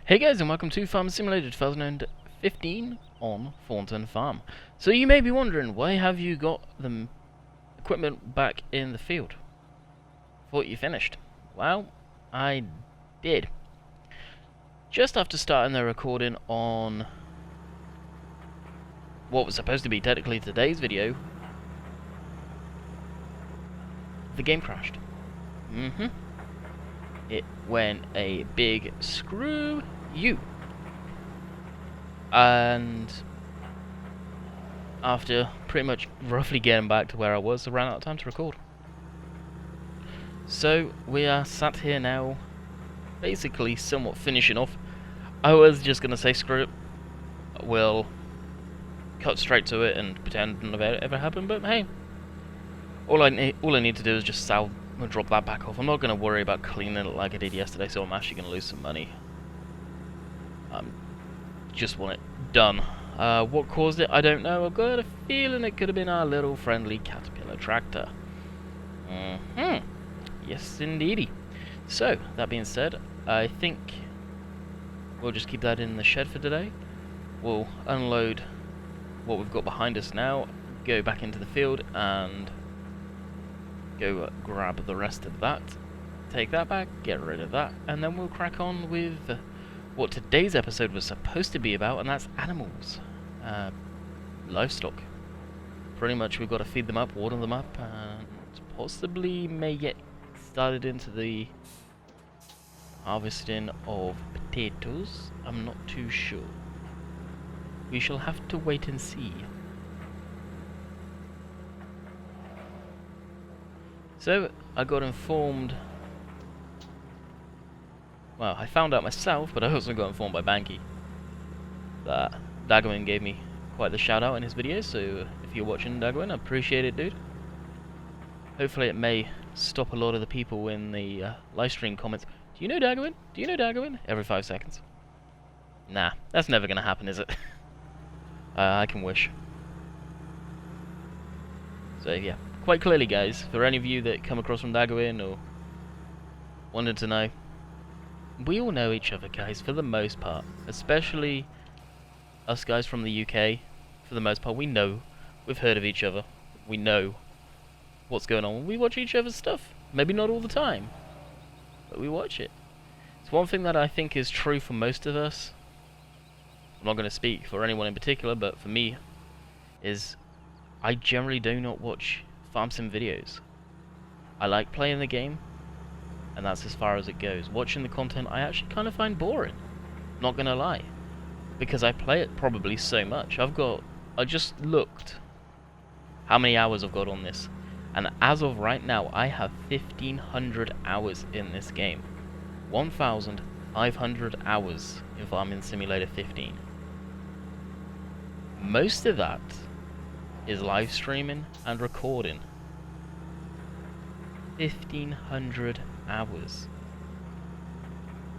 Hey guys, and welcome to Farm Simulator 2015 on Thornton Farm. So you may be wondering, why have you got the equipment back in the field? Thought you finished. Well, I did. Just after starting the recording on what was supposed to be technically today's video, the game crashed. It went a big screw you. And after pretty much roughly getting back to where I was, I ran out of time to record. So we are sat here now, basically somewhat finishing off. I was just gonna say screw it, we'll cut straight to it and pretend none of it ever happened, but hey, all I need to do is just drop that back off. I'm not going to worry about cleaning it like I did yesterday, so I'm actually going to lose some money. Just want it done. What caused it, I don't know. I've got a feeling it could have been our little friendly Caterpillar tractor. Yes, indeedy. So, that being said, I think we'll just keep that in the shed for today. We'll unload what we've got behind us now, go back into the field, and go grab the rest of that, take that back, get rid of that, and then we'll crack on with what today's episode was supposed to be about, and that's animals. Livestock. Pretty much we've got to feed them up, water them up, and possibly may get started into the harvesting of potatoes. I'm not too sure. We shall have to wait and see. So, I got informed, well, I found out myself, but I also got informed by Banky that Dagwin gave me quite the shout out in his video, so if you're watching, Dagwin, I appreciate it, dude. Hopefully it may stop a lot of the people in the live stream comments, do you know Dagwin? Do you know Dagwin? Every 5 seconds. Nah, that's never gonna happen, is it? I can wish. So yeah. Quite clearly, guys, for any of you that come across from Dagwin or wanted to know, we all know each other, guys, for the most part. Especially us guys from the UK, for the most part. We know, we've heard of each other. We know what's going on. We watch each other's stuff. Maybe not all the time, but we watch it. It's one thing that I think is true for most of us. I'm not going to speak for anyone in particular, but for me, is I generally do not watch farm sim videos. I like playing the game, and that's as far as it goes. Watching the content I actually kind of find boring, not gonna lie, because I play it probably so much. I just looked how many hours I've got on this, and as of right now I have 1,500 hours in this game. 1,500 hours in Farming Simulator 15. Most of that is live streaming and recording. 1,500 hours.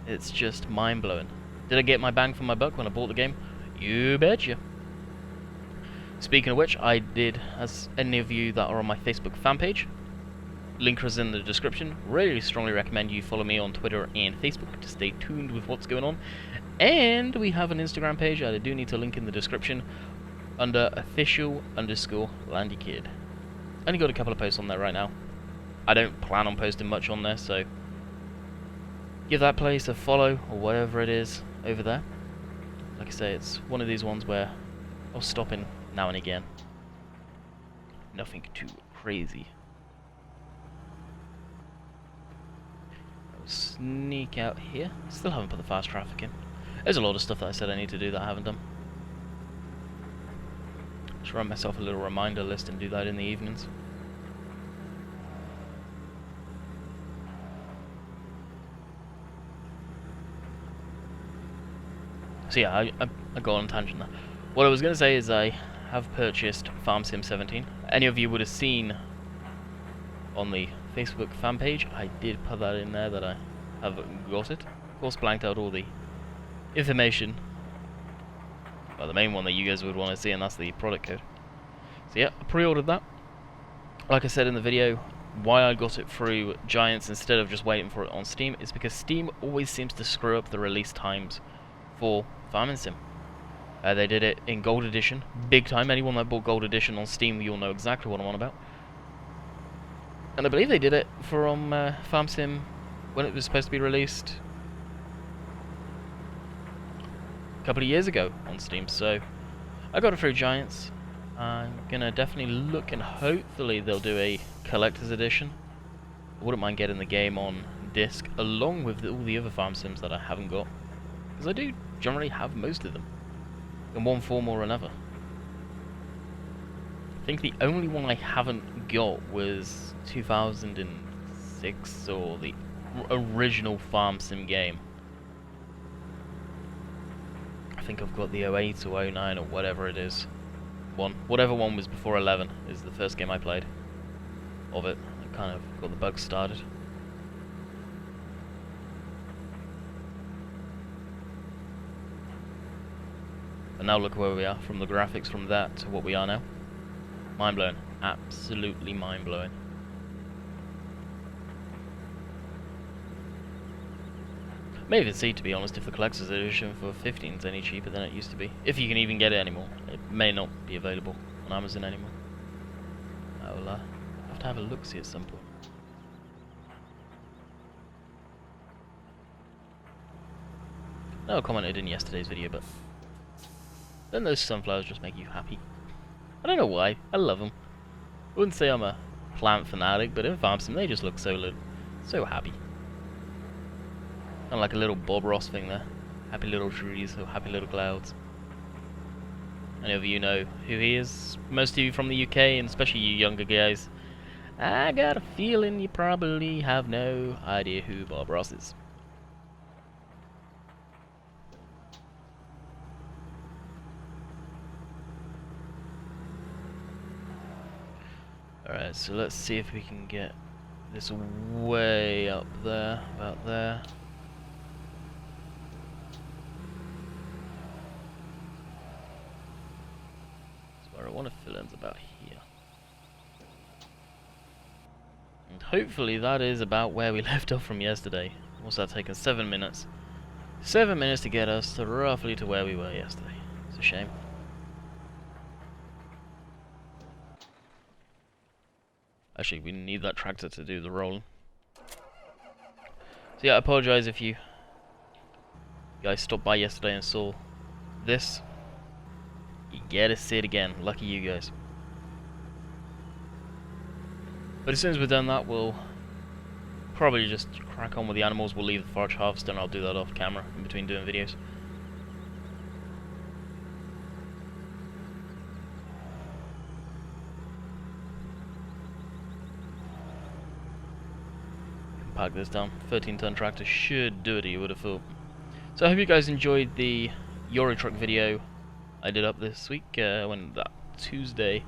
It's just mind-blowing. Did I get my bang for my buck when I bought the game? You betcha. Speaking of which, I did, as any of you that are on my Facebook fan page, link is in the description. Really strongly recommend you follow me on Twitter and Facebook to stay tuned with what's going on. And we have an Instagram page that I do need to link in the description under official_Landykid. Only got a couple of posts on there right now. I don't plan on posting much on there, so give that place a follow or whatever it is over there. Like I say, it's one of these ones where I'll stop in now and again. Nothing too crazy. I'll sneak out here. Still haven't put the fast traffic in. There's a lot of stuff that I said I need to do that I haven't done. Just write myself a little reminder list and do that in the evenings. So yeah, I got on a tangent there. What I was going to say is I have purchased Farm Sim 17. Any of you would have seen on the Facebook fan page, I did put that in there that I have got it. Of course, blanked out all the information. Well, the main one that you guys would want to see, and that's the product code. So yeah, I pre-ordered that. Like I said in the video, why I got it through Giants instead of just waiting for it on Steam is because Steam always seems to screw up the release times for Farming Sim. They did it in Gold Edition, big time. Anyone that bought Gold Edition on Steam, you'll know exactly what I'm on about. And I believe they did it from Farm Sim when it was supposed to be released a couple of years ago on Steam. So I got it through Giants. I'm gonna definitely look, and hopefully they'll do a collector's edition. I wouldn't mind getting the game on disc along with all the other Farm Sims that I haven't got, because I do generally have most of them in one form or another. I think the only one I haven't got was 2006, or the original Farm Sim game. I think I've got the 08 or 09 or whatever it is. Whatever one was before 11 is the first game I played of it. I kind of got the bugs started. And now look where we are, from the graphics from that to what we are now. Mind-blowing. Absolutely mind-blowing. May even see, to be honest, if the collector's edition for 15 is any cheaper than it used to be. If you can even get it anymore. It may not be available on Amazon anymore. I'll have to have a look-see at some point. No, I commented in yesterday's video, but don't those sunflowers just make you happy? I don't know why. I love them. I wouldn't say I'm a plant fanatic, but in Farm Sim they just look so happy. Kind of like a little Bob Ross thing there. Happy little trees or happy little clouds. Any of you know who he is? Most of you from the UK, and especially you younger guys, I got a feeling you probably have no idea who Bob Ross is. Alright, so let's see if we can get this way up there, about there. So where I want to fill in's about here. And hopefully that is about where we left off from yesterday. What's that taken? 7 minutes. 7 minutes to get us to roughly to where we were yesterday. It's a shame. Actually, we need that tractor to do the rolling. So yeah, I apologise if you guys stopped by yesterday and saw this. You get to see it again. Lucky you guys. But as soon as we're done that, we'll probably just crack on with the animals. We'll leave the forage harvester, and I'll do that off camera in between doing videos. Pack this down. 13-ton tractor should do it, you would have thought. So I hope you guys enjoyed the Euro truck video I did up this week, when that Tuesday.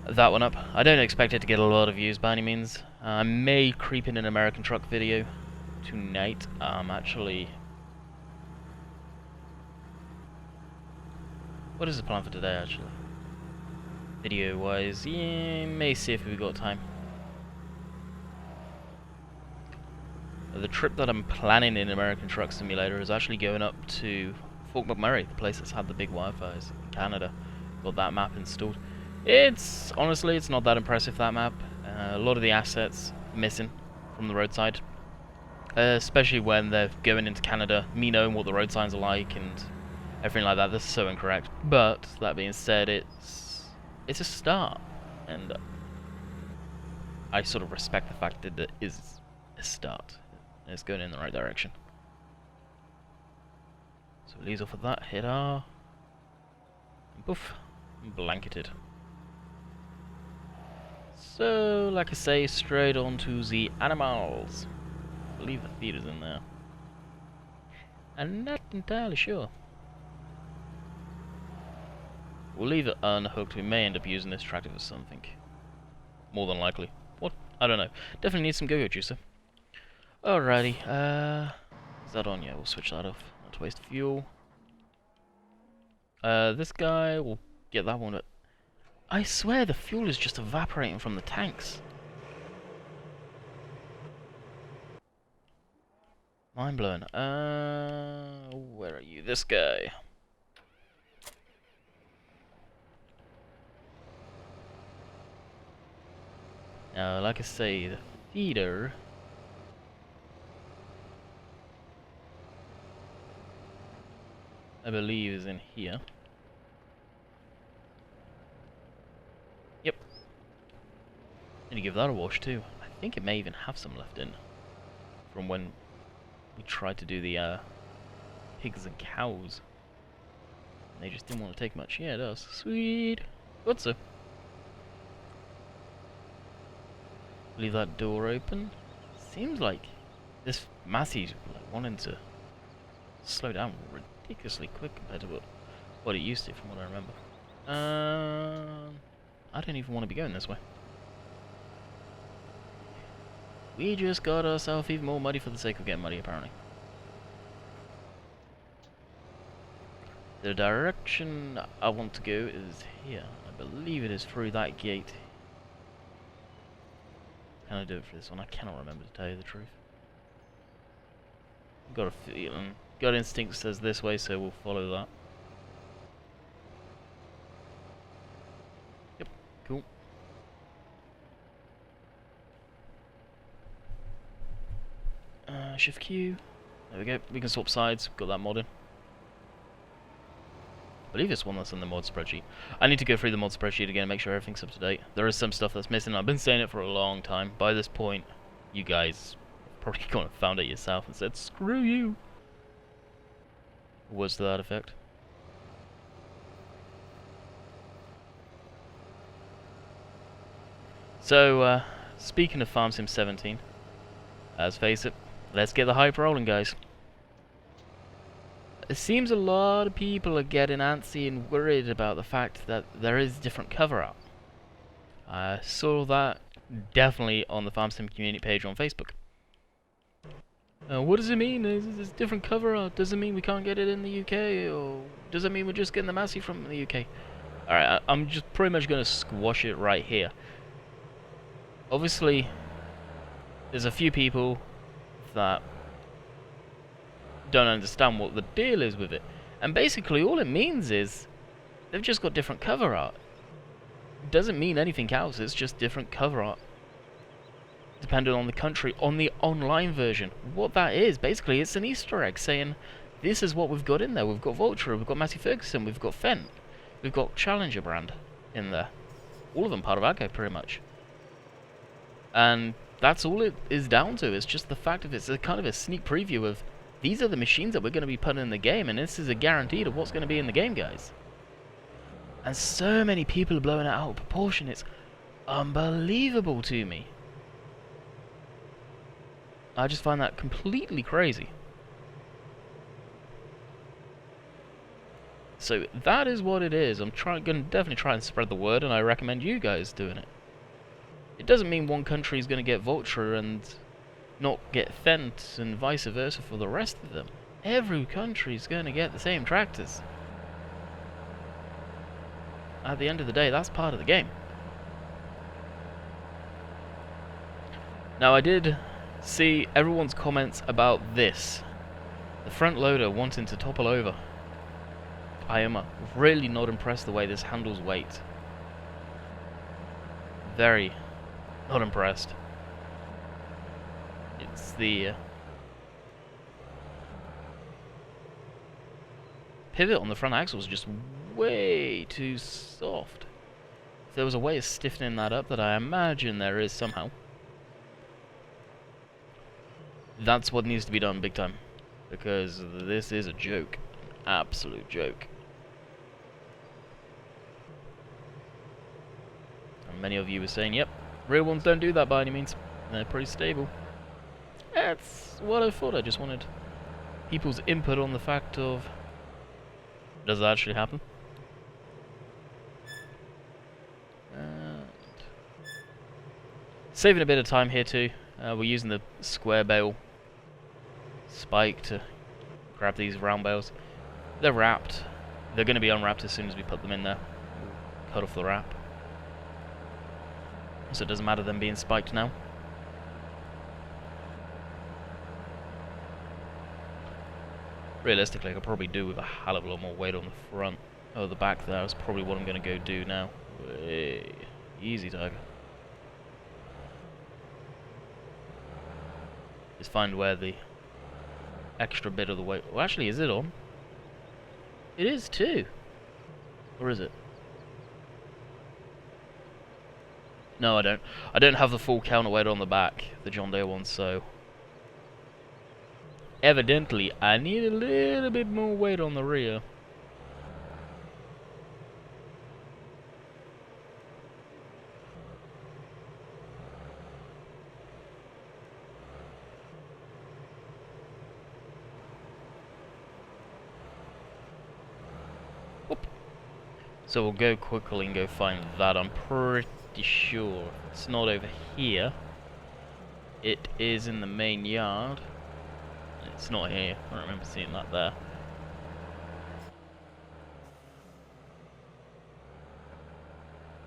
That one up. I don't expect it to get a lot of views by any means. I may creep in an American truck video tonight. Actually, what is the plan for today actually? Video wise, yeah, may see if we've got time. The trip that I'm planning in American Truck Simulator is actually going up to Fort McMurray, the place that's had the big wildfires in Canada. Got that map installed. It's honestly, it's not that impressive, that map. A lot of the assets missing from the roadside, especially when they're going into Canada. Me knowing what the road signs are like and everything like that, this is so incorrect. But that being said, it's a start, and I sort of respect the fact that it is a start. It's going in the right direction. So it leaves off with that, hit R, and poof, blanketed. So, like I say, straight on to the animals. I believe the feeder's in there. I'm not entirely sure. We'll leave it unhooked. We may end up using this tractor for something. More than likely. What? I don't know. Definitely need some go-go juicer. Alrighty, is that on? Yeah, we'll switch that off. Not to waste fuel. This guy, we'll get that one. I swear the fuel is just evaporating from the tanks. Mind blowing. Where are you? This guy. Now, like I say, the feeder. I believe is in here. Yep. Need to give that a wash too. I think it may even have some left in from when we tried to do the pigs and cows. They just didn't want to take much. Yeah, it does. Sweet. Good so. Leave that door open. Seems like this Massey's like wanting to slow down ridiculously quick compared to what it used to, from what I remember. I don't even want to be going this way. We just got ourselves even more muddy for the sake of getting muddy, apparently. The direction I want to go is here. I believe it is through that gate. Can I do it for this one? I cannot remember, to tell you the truth. Got a feeling. Gut instinct says this way, so we'll follow that. Yep, cool. Shift Q. There we go. We can swap sides. Got that mod in. I believe it's one that's in the mod spreadsheet. I need to go through the mod spreadsheet again and make sure everything's up to date. There is some stuff that's missing. I've been saying it for a long time. By this point, you guys probably gonna have found it yourself and said, screw you. Words to that effect. So, speaking of Farm Sim 17, let's face it, let's get the hype rolling, guys. It seems a lot of people are getting antsy and worried about the fact that there is different cover art. I saw that definitely on the Farm Sim community page on Facebook. What does it mean? Is different cover art? Does it mean we can't get it in the UK? Or does it mean we're just getting the Massey from the UK? Alright, I'm just pretty much going to squash it right here. Obviously, there's a few people that don't understand what the deal is with it. And basically all it means is they've just got different cover art. It doesn't mean anything else, it's just different cover art. Depending on the country, on the online version. What that is, basically, it's an Easter egg saying, this is what we've got in there. We've got Vulture, we've got Massey Ferguson, we've got Fendt, we've got Challenger brand in there. All of them part of Agco, pretty much. And that's all it is down to. It's just the fact of it's a kind of a sneak preview of these are the machines that we're going to be putting in the game, and this is a guarantee of what's going to be in the game, guys. And so many people are blowing it out of proportion. It's unbelievable to me. I just find that completely crazy. So that is what it is. I'm going to definitely try and spread the word, and I recommend you guys doing it. It doesn't mean one country is going to get Vulture and not get Fendt, and vice versa for the rest of them. Every country is going to get the same tractors. At the end of the day, that's part of the game. Now, I did see everyone's comments about this. The front loader wanting to topple over. I am really not impressed the way this handles weight. Very not impressed. It's the pivot on the front axle is just way too soft. If there was a way of stiffening that up, that I imagine there is somehow, that's what needs to be done big time. Because this is a joke. Absolute joke. And many of you were saying, yep, real ones don't do that by any means. They're pretty stable. That's what I thought. I just wanted people's input on the fact of, does that actually happen? And saving a bit of time here too. We're using the square bale spike to grab these round bales. They're wrapped. They're going to be unwrapped as soon as we put them in there. We'll cut off the wrap. So it doesn't matter them being spiked now. Realistically, I could probably do with a hell of a lot more weight on the front. Oh, the back there is probably what I'm going to go do now. Way. Easy, Tiger. Just find where the extra bit of the weight... Well, actually, is it on? It is too. Or is it? No, I don't. I don't have the full counterweight on the back, the John Deere one, so... Evidently, I need a little bit more weight on the rear. Whoop. So we'll go quickly and go find that. I'm pretty sure it's not over here. It is in the main yard. It's not here. I don't remember seeing that there.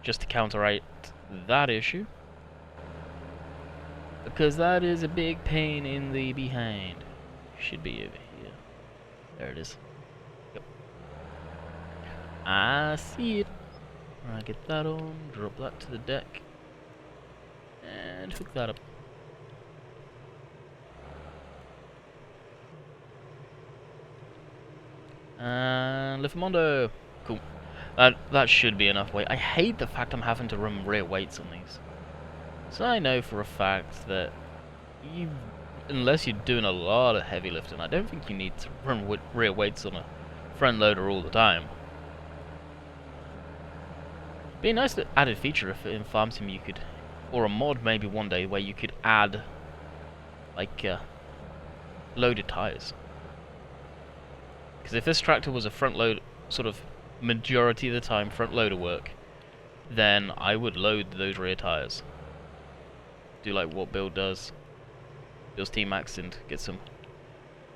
Just to counteract that issue. Because that is a big pain in the behind. Should be over here. There it is. Yep. I see it. Alright, get that on. Drop that to the deck. And hook that up. And Lifamondo. Cool. That should be enough weight. I hate the fact I'm having to run rear weights on these. So I know for a fact that unless you're doing a lot of heavy lifting, I don't think you need to run rear weights on a front loader all the time. Be a nice added feature if in Farm Sim you could, or a mod maybe one day where you could add like loaded tires. Because if this tractor was a front load, sort of majority of the time front loader work, then I would load those rear tires. Do like what Bill does. Bill's T-Max and get some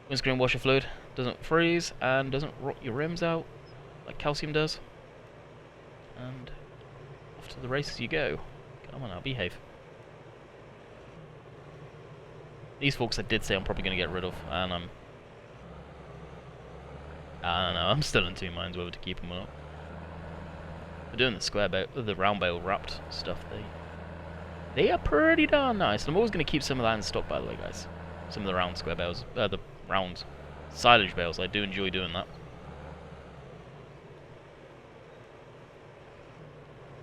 windscreen washer fluid. Doesn't freeze and doesn't rot your rims out like calcium does. And off to the races you go. Come on now, behave. These folks I did say I'm probably going to get rid of, and I don't know, I'm still in two minds whether to keep them or not. They're doing the square bale, the round bale wrapped stuff. They are pretty darn nice. And I'm always going to keep some of that in stock, by the way, guys. Some of the round square bales, the round silage bales. I do enjoy doing that.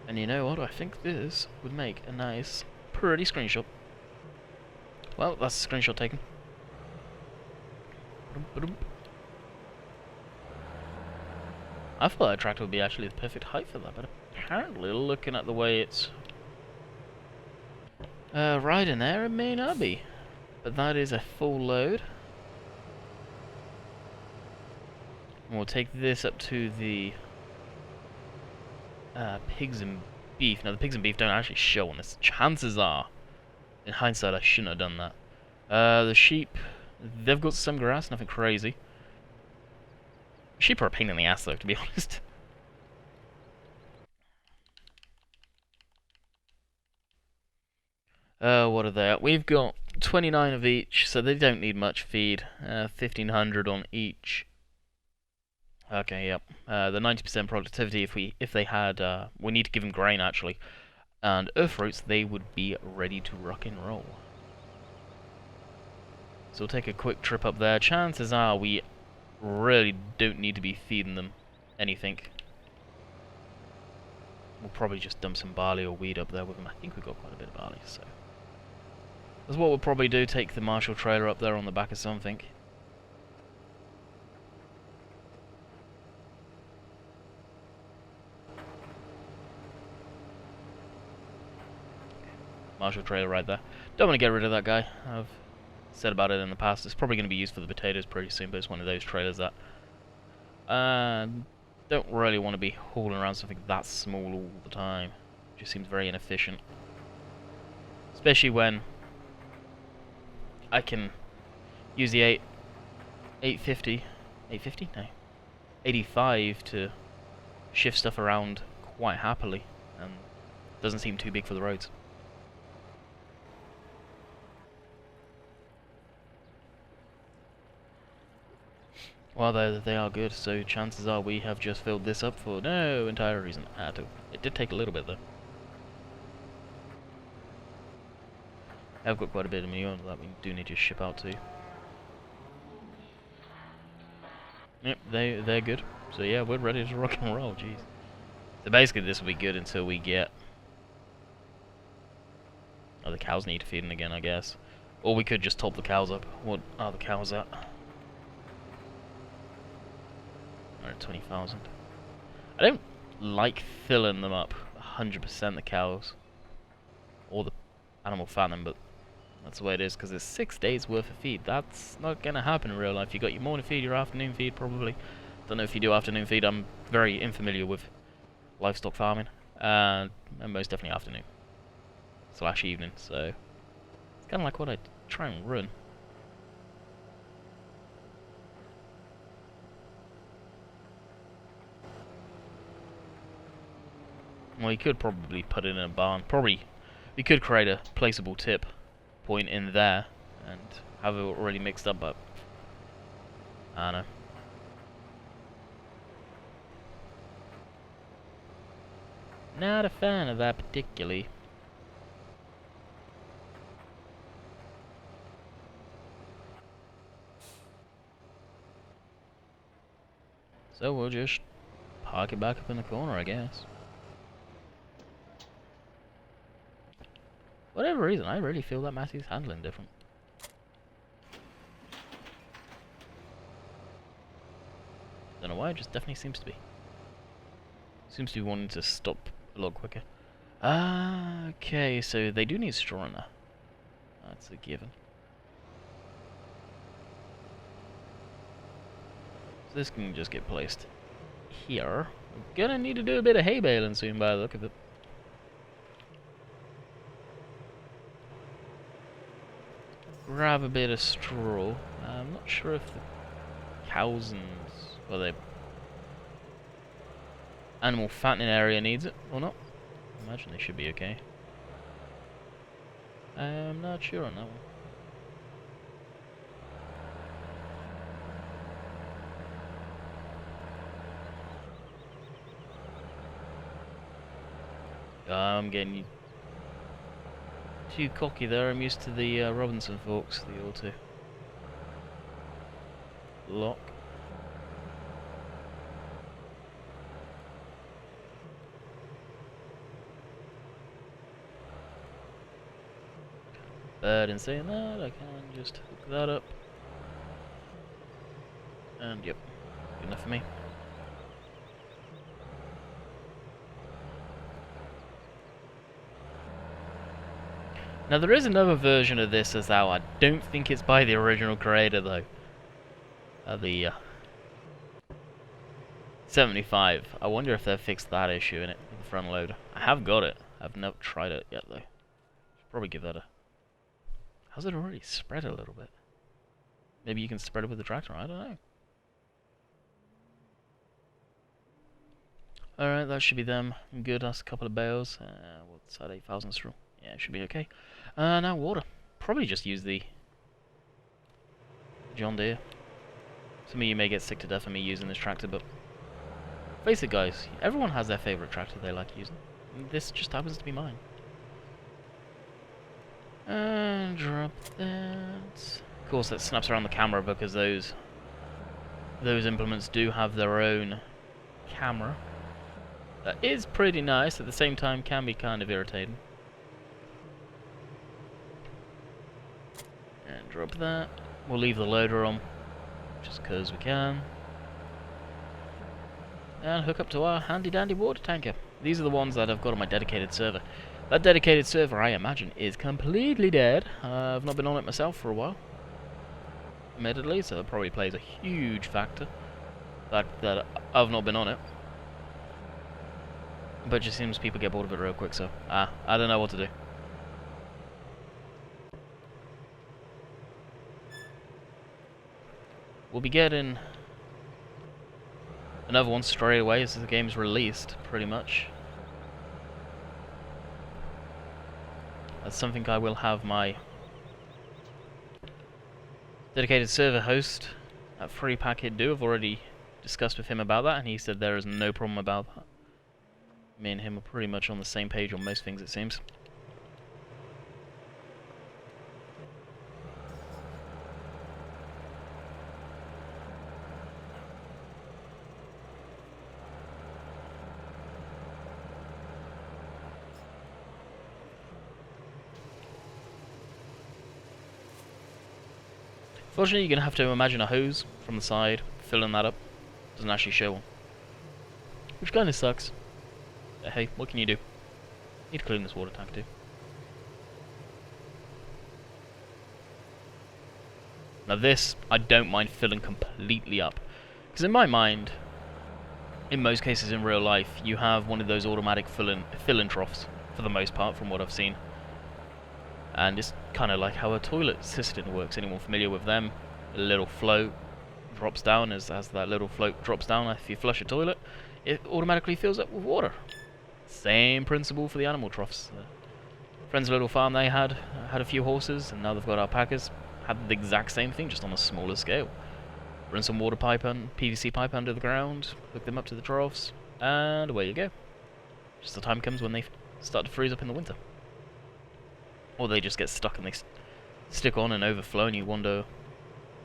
And you know what? I think this would make a nice, pretty screenshot. Well, that's a screenshot taken. I thought that tractor would be actually the perfect height for that, but apparently, looking at the way it's riding there, it may not be. But that is a full load. And we'll take this up to the pigs and beef. Now, the pigs and beef don't actually show on this. Chances are, in hindsight, I shouldn't have done that. The sheep, they've got some grass, nothing crazy. Sheep are a pain in the ass, though, to be honest. What are they at? We've got 29 of each, so they don't need much feed. 1,500 on each. Okay, yep. The 90% productivity, if they had, we need to give them grain, actually. And earth roots, they would be ready to rock and roll. So we'll take a quick trip up there. Chances are we really don't need to be feeding them anything. We'll probably just dump some barley or wheat up there with them. I think we've got quite a bit of barley, so that's what we'll probably do, take the Marshall trailer up there on the back of something. Marshall trailer right there. Don't want to get rid of that guy. I've said about it in the past. It's probably going to be used for the potatoes pretty soon, but it's one of those trailers that don't really want to be hauling around something that small all the time. It just seems very inefficient. Especially when I can use the 850, no, 85 to shift stuff around quite happily, and doesn't seem too big for the roads. Well, they are good, so chances are we have just filled this up for no entire reason at all. It did take a little bit though. I've got quite a bit of manure that we do need to ship out to. Yep, they're good. So yeah, we're ready to rock and roll. Jeez. So basically, this will be good until we get. Oh, the cows need feeding again, I guess. Or we could just top the cows up. What are the cows at? 120,000. I don't like filling them up 100% the cows or the animal fattening, but that's the way it is because it's 6 days worth of feed. That's not gonna happen in real life. You got your morning feed, your afternoon feed, probably. Don't know if you do afternoon feed. I'm very unfamiliar with livestock farming, and most definitely afternoon / evening. So it's kind of like what I try and run. Well, you could probably put it in a barn. Probably, you could create a placeable tip point in there and have it already mixed up, but I don't know. Not a fan of that particularly. So we'll just park it back up in the corner, I guess. Whatever reason, I really feel that Matthew's handling different. Don't know why, it just definitely seems to be. Seems to be wanting to stop a lot quicker. Okay, so they do need straw in there. That's a given. So this can just get placed here. We're gonna need to do a bit of hay baling soon by the look of it. Grab a bit of straw. I'm not sure if the cows and the animal fattening area needs it or not. I imagine they should be okay. I'm not sure on that one. I'm getting too cocky there. I'm used to the Robinson forks, the auto lock. But in saying that, I can just hook that up. And yep, good enough for me. Now there is another version of this as well. I don't think it's by the original creator though. The 75. I wonder if they've fixed that issue in it with the front loader. I have got it. I've not tried it yet though. Should probably give that a. How's it already spread a little bit? Maybe you can spread it with the tractor. I don't know. Alright, that should be them. Good. That's a couple of bales. What's that? 8,000 straw. Yeah, it should be okay. Now water. Probably just use the John Deere. Some of you may get sick to death of me using this tractor, but face it, guys. Everyone has their favorite tractor they like using. This just happens to be mine. And drop that. Of course, that snaps around the camera because those implements do have their own camera. That is pretty nice. At the same time, can be kind of irritating. And drop that. We'll leave the loader on, just because we can. And hook up to our handy dandy water tanker. These are the ones that I've got on my dedicated server. That dedicated server, I imagine, is completely dead. I've not been on it myself for a while, admittedly, so that probably plays a huge factor. The fact that I've not been on it. But it just seems people get bored of it real quick, so I don't know what to do. We'll be getting another one straight away as the game's released, pretty much. That's something I will have my dedicated server host that free packet do. I've already discussed with him about that, and he said there is no problem about that. Me and him are pretty much on the same page on most things, it seems. Fortunately, you're going to have to imagine a hose from the side, filling that up. Doesn't actually show one. Which kind of sucks. But hey, what can you do? Need to clean this water tank too. Now this, I don't mind filling completely up. Because in my mind, in most cases in real life, you have one of those automatic fill-in troughs, for the most part, from what I've seen. And it's kind of like how a toilet cistern works. Anyone familiar with them? A little float drops down. As that little float drops down, if you flush a toilet, it automatically fills up with water. Same principle for the animal troughs. Friend's little farm, they had a few horses, and now they've got alpacas. Had the exact same thing, just on a smaller scale. Run some water pipe and PVC pipe under the ground, hook them up to the troughs, and away you go. Just the time comes when they start to freeze up in the winter. Or they just get stuck and they stick on and overflow, and you wonder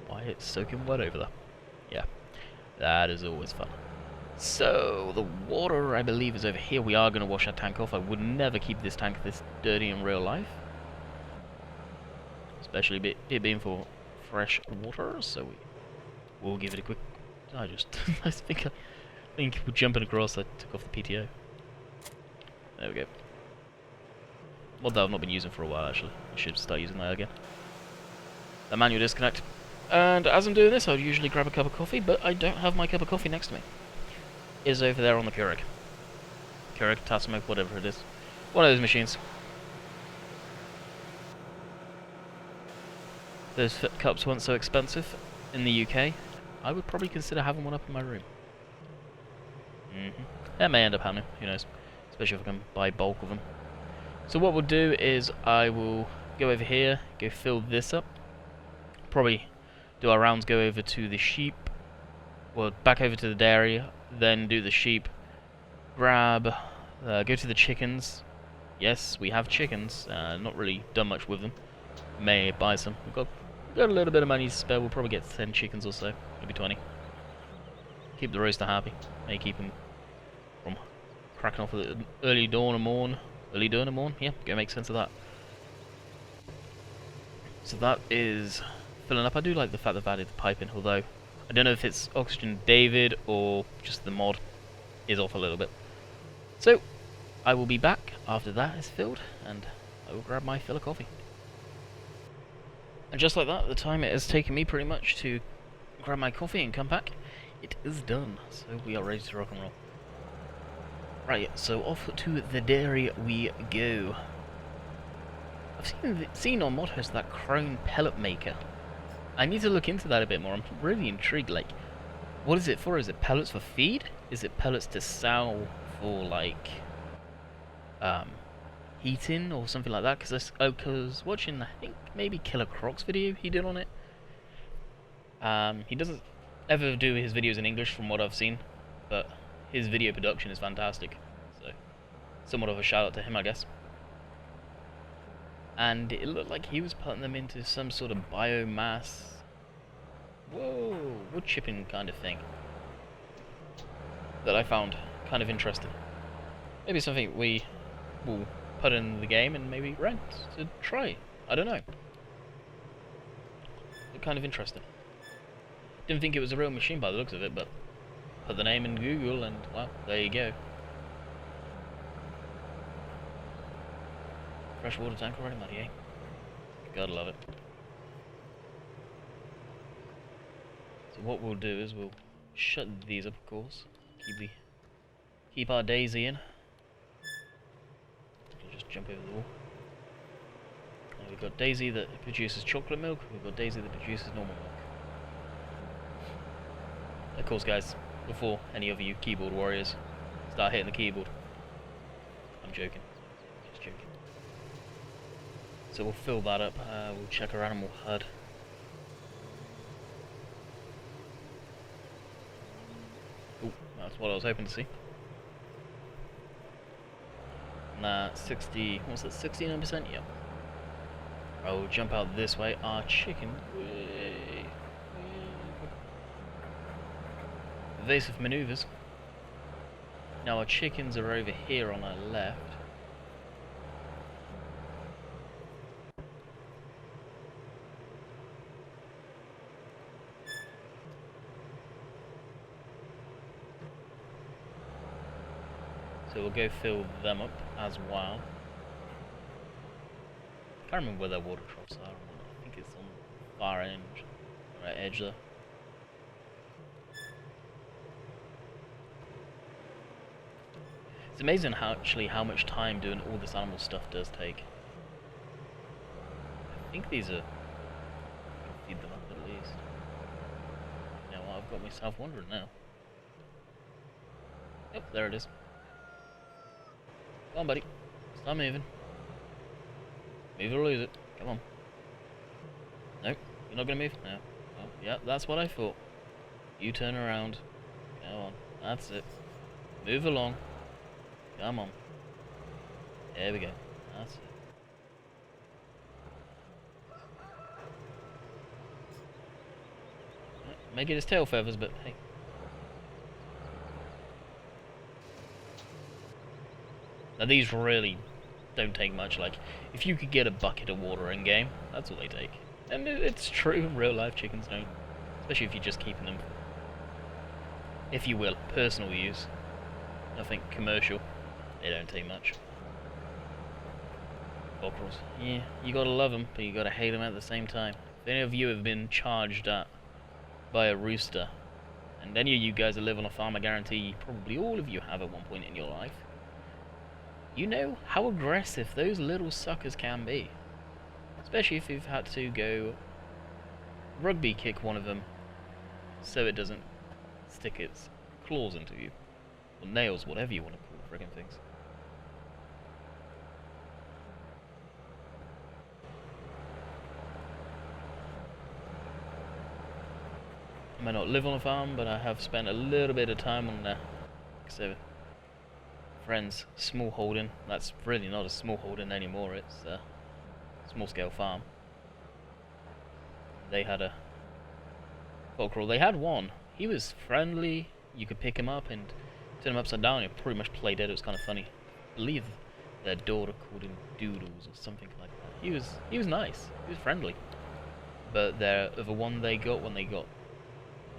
why it's soaking wet over there. Yeah, that is always fun. So, the water, I believe, is over here. We are going to wash our tank off. I would never keep this tank this dirty in real life. Especially it being for fresh water, so we'll give it a quick... I think we're jumping across, I took off the PTO. There we go. Well, that I've not been using for a while, actually. I should start using that again. The manual disconnect. And as I'm doing this, I would usually grab a cup of coffee, but I don't have my cup of coffee next to me. It is over there on the Keurig. Keurig, Tatsimo, whatever it is. One of those machines. Those cups weren't so expensive in the UK. I would probably consider having one up in my room. That may end up happening, who knows. Especially if I can buy bulk of them. So what we'll do is I will go over here, go fill this up. Probably do our rounds, go over to the sheep. Well, back over to the dairy, then do the sheep. Grab, go to the chickens. Yes, we have chickens. Not really done much with them. May buy some. We've got a little bit of money to spare. We'll probably get 10 chickens or so, maybe 20. Keep the roaster happy. May keep him from cracking off at early dawn or morn. Early dawn or morn? Yeah, go make sense of that. So that is filling up. I do like the fact they've added the pipe in, although I don't know if it's Oxygen David or just the mod is off a little bit. So I will be back after that is filled, and I will grab my fill of coffee. And just like that, the time it has taken me pretty much to grab my coffee and come back, it is done. So we are ready to rock and roll. Right, so off to the dairy we go. I've seen on ModHost that Crone pellet maker. I need to look into that a bit more. I'm really intrigued. Like, what is it for? Is it pellets for feed? Is it pellets to sell for like heating or something like that? Because I was watching, I think maybe Killer Croc's video he did on it. He doesn't ever do his videos in English from what I've seen, but his video production is fantastic, so somewhat of a shout out to him, I guess. And it looked like he was putting them into some sort of biomass, wood chipping kind of thing, that I found kind of interesting. Maybe something we will put in the game and maybe rent to try. I don't know. Looked kind of interesting. Didn't think it was a real machine by the looks of it, but put the name in Google and, well, there you go. Fresh water tank already, muddy, eh? Gotta love it. So what we'll do is we'll shut these up, of course. Keep our Daisy in. We'll just jump over the wall. Now we've got Daisy that produces chocolate milk. We've got Daisy that produces normal milk. Of course, guys, before any of you keyboard warriors start hitting the keyboard, I'm joking. Just joking. So we'll fill that up. We'll check our animal HUD. Oh, that's what I was hoping to see. Nah, 60, what's that, 69%? Yep. Oh, jump out this way. Our chicken. Evasive maneuvers. Now our chickens are over here on our left. So we'll go fill them up as well. I can't remember where their water troughs are. I think it's on the far end, right edge there. It's amazing how much time doing all this animal stuff does take. I think these are... feed them up at least. You know what, I've got myself wondering now. Yep, there it is. Come on, buddy. Stop moving. Move or lose it. Come on. No, you're not gonna move? No. Oh, yeah, that's what I thought. You turn around. Come on. That's it. Move along. Come on. There we go. That's it. Make it his tail feathers, but hey. Now these really don't take much. Like, if you could get a bucket of water in game, that's all they take. And it's true in real life, chickens don't. Especially if you're just keeping them, if you will, personal use. Nothing commercial. They don't take much. Cockerels. Yeah, you gotta love them, but you gotta hate them at the same time. If any of you have been charged at by a rooster, and any of you guys that live on a farm, I guarantee probably all of you have at one point in your life, you know how aggressive those little suckers can be. Especially if you've had to go rugby kick one of them so it doesn't stick its claws into you. Or nails, whatever you want to call friggin' things. I may not live on a farm, but I have spent a little bit of time on a friend's small holding. That's really not a small holding anymore, it's a small scale farm. They had a cockerel. They had one. He was friendly. You could pick him up and turn him upside down. He pretty much played dead. It was kind of funny. I believe their daughter called him Doodles or something like that. He was nice. He was friendly. But the one they got when they got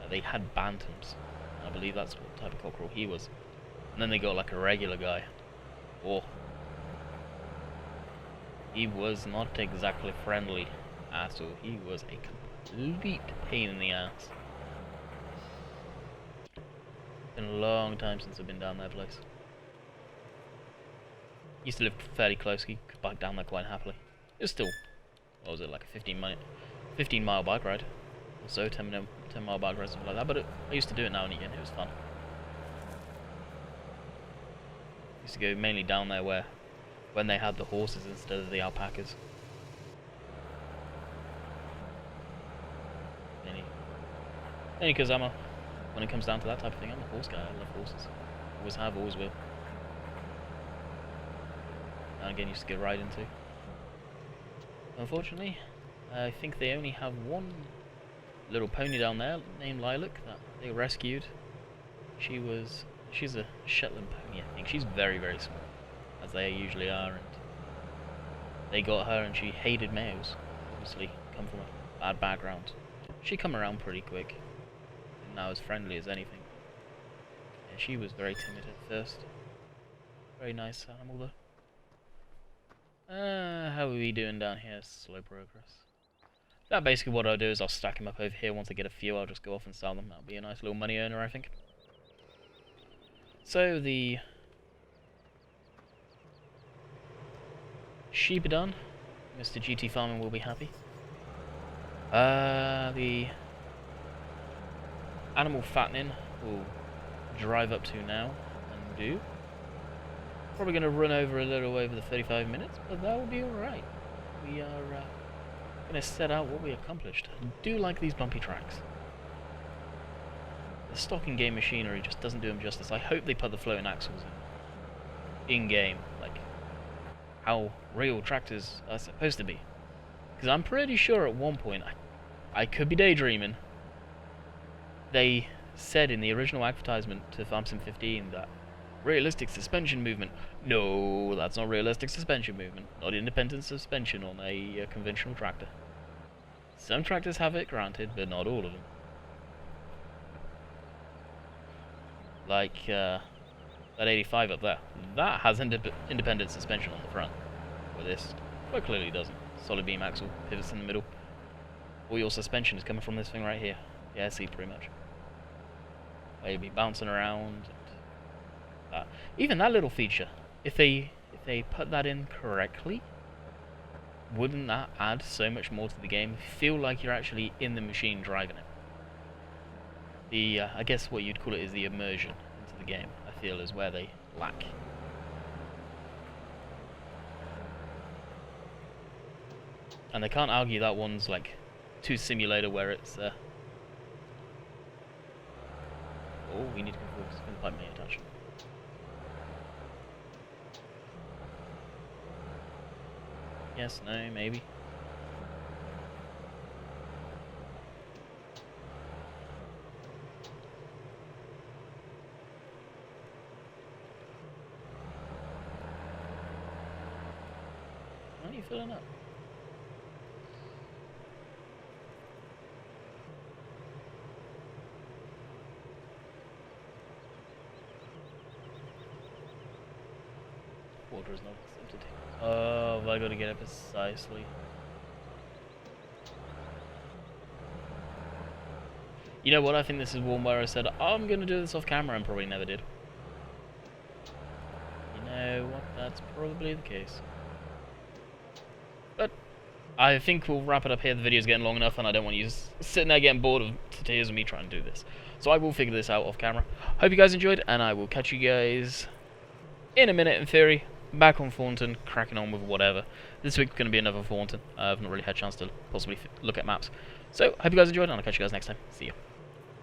they had bantams. I believe that's what type of cockerel he was. And then they got like a regular guy. Oh, he was not exactly friendly at all. He was a complete pain in the ass. Been a long time since I've been down that place. Used to live fairly close. He could bike down there quite happily. It was still, what was it, like a 15 mile bike ride or so, 10 mile bike ride, something like that. But I used to do it now and again. It was fun. Used to go mainly down there when they had the horses instead of the alpacas. Mainly because when it comes down to that type of thing, I'm a horse guy. I love horses. Always have, always will. And again, used to get right into. Unfortunately, I think they only have one little pony down there named Lilac that they rescued. She's a Shetland pony, I think. She's very, very small, as they usually are, and they got her and she hated males. Obviously, come from a bad background. She come around pretty quick, and now as friendly as anything. Yeah, she was very timid at first. Very nice animal though. How are we doing down here? Slow progress. Now basically what I'll do is I'll stack them up over here. Once I get a few, I'll just go off and sell them. That'll be a nice little money earner, I think. So the sheep are done. Mr. GT Farming will be happy. The animal fattening will drive up to now and do. Probably going to run over a little over the 35 minutes, but that will be alright. We are going to set out what we accomplished. I do like these bumpy tracks. The stock in-game machinery just doesn't do them justice. I hope they put the floating axles in-game, like how real tractors are supposed to be. Because I'm pretty sure at one point, I could be daydreaming, they said in the original advertisement to Farm Sim 15 that realistic suspension movement. No, that's not realistic suspension movement. Not independent suspension on a conventional tractor. Some tractors have it, granted, but not all of them. Like that 85 up there. That has independent suspension on the front. Where this quite clearly doesn't. Solid beam axle, pivots in the middle. All your suspension is coming from this thing right here. Yeah, see, pretty much. Where you'll be bouncing around. And even that little feature, if they put that in correctly, wouldn't that add so much more to the game? Feel like you're actually in the machine driving it. The I guess what you'd call it is the immersion into the game, I feel, is where they lack. And they can't argue that one's like too simulator where it's oh, we need to go forward. It's going to pipe me attach. Yes, no, maybe. Why are you filling up? Water is not accepted. Oh, have I got to get it precisely? You know what? I think this is one where I said I'm going to do this off camera and probably never did. You know what? That's probably the case. But I think we'll wrap it up here. The video's getting long enough and I don't want you sitting there getting bored of tears of me trying to do this. So I will figure this out off camera. Hope you guys enjoyed and I will catch you guys in a minute in theory. Back on Thornton, cracking on with whatever. This week's going to be another Thornton. I've not really had a chance to possibly look at maps. So, hope you guys enjoyed, and I'll catch you guys next time. See you.